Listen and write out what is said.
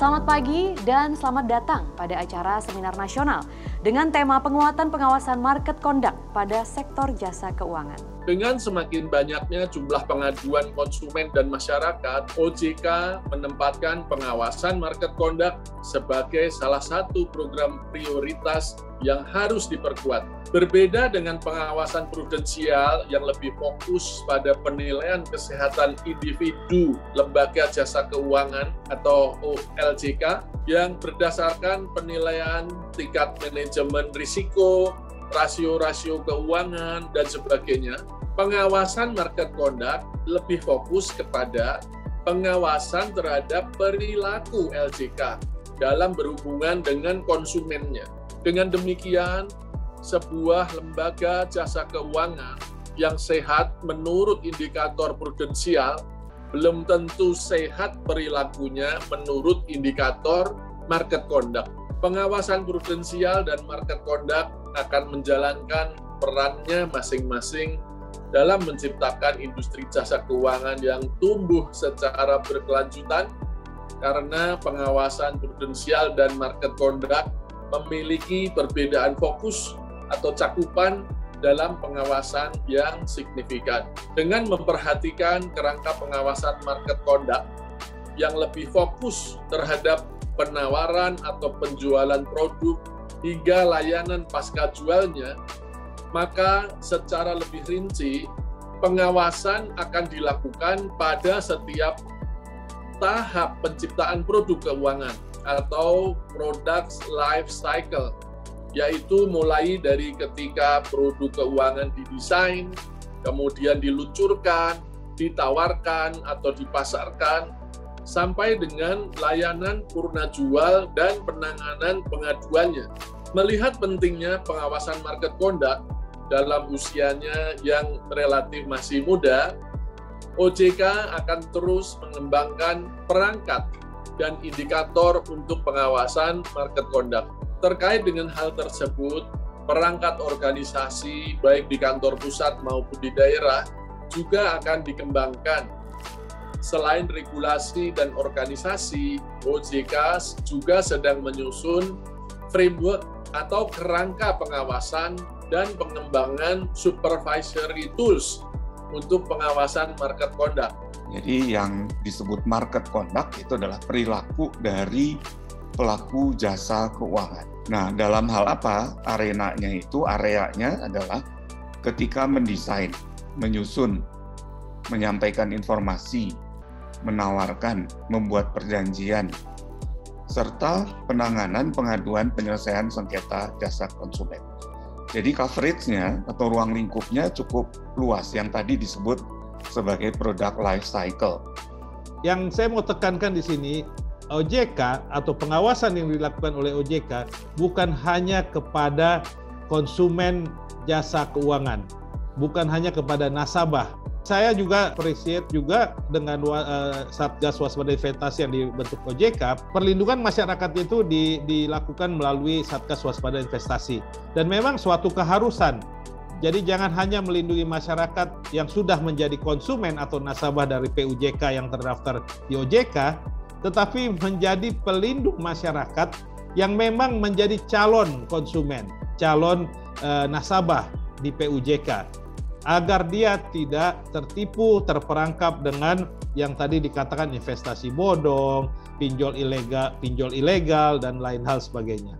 Selamat pagi dan selamat datang pada acara seminar nasional dengan tema penguatan pengawasan market conduct pada sektor jasa keuangan. Dengan semakin banyaknya jumlah pengaduan konsumen dan masyarakat, OJK menempatkan pengawasan market conduct sebagai salah satu program prioritas yang harus diperkuat. Berbeda dengan pengawasan prudensial yang lebih fokus pada penilaian kesehatan individu lembaga jasa keuangan atau OLJK yang berdasarkan penilaian tingkat manajemen risiko, rasio-rasio keuangan, dan sebagainya. Pengawasan market conduct lebih fokus kepada pengawasan terhadap perilaku LJK dalam berhubungan dengan konsumennya. Dengan demikian, sebuah lembaga jasa keuangan yang sehat menurut indikator prudensial belum tentu sehat perilakunya menurut indikator market conduct. Pengawasan prudensial dan market conduct akan menjalankan perannya masing-masing dalam menciptakan industri jasa keuangan yang tumbuh secara berkelanjutan karena pengawasan prudensial dan market conduct memiliki perbedaan fokus atau cakupan dalam pengawasan yang signifikan. Dengan memperhatikan kerangka pengawasan market conduct yang lebih fokus terhadap penawaran atau penjualan produk hingga layanan pasca jualnya, maka secara lebih rinci, pengawasan akan dilakukan pada setiap tahap penciptaan produk keuangan atau product life cycle, yaitu mulai dari ketika produk keuangan didesain, kemudian diluncurkan, ditawarkan, atau dipasarkan, sampai dengan layanan purna jual dan penanganan pengaduannya. Melihat pentingnya pengawasan market conduct dalam usianya yang relatif masih muda, OJK akan terus mengembangkan perangkat dan indikator untuk pengawasan market conduct. Terkait dengan hal tersebut, perangkat organisasi baik di kantor pusat maupun di daerah juga akan dikembangkan. Selain regulasi dan organisasi, OJK juga sedang menyusun framework atau kerangka pengawasan dan pengembangan supervisory tools untuk pengawasan market conduct. Jadi yang disebut market conduct itu adalah perilaku dari pelaku jasa keuangan. Nah, dalam hal apa? Areanya adalah ketika mendesain, menyusun, menyampaikan informasi, menawarkan, membuat perjanjian, serta penanganan pengaduan penyelesaian sengketa jasa konsumen. Jadi coverage-nya atau ruang lingkupnya cukup luas yang tadi disebut sebagai product life cycle. Yang saya mau tekankan di sini, OJK atau pengawasan yang dilakukan oleh OJK bukan hanya kepada konsumen jasa keuangan, bukan hanya kepada nasabah. Saya juga appreciate juga dengan Satgas Waspada Investasi yang dibentuk OJK, perlindungan masyarakat itu dilakukan melalui Satgas Waspada Investasi. Dan memang suatu keharusan. Jadi jangan hanya melindungi masyarakat yang sudah menjadi konsumen atau nasabah dari PUJK yang terdaftar di OJK, tetapi menjadi pelindung masyarakat yang memang menjadi calon konsumen, calon nasabah di PUJK. Agar dia tidak tertipu, terperangkap dengan yang tadi dikatakan investasi bodong, pinjol ilegal, dan lain hal sebagainya.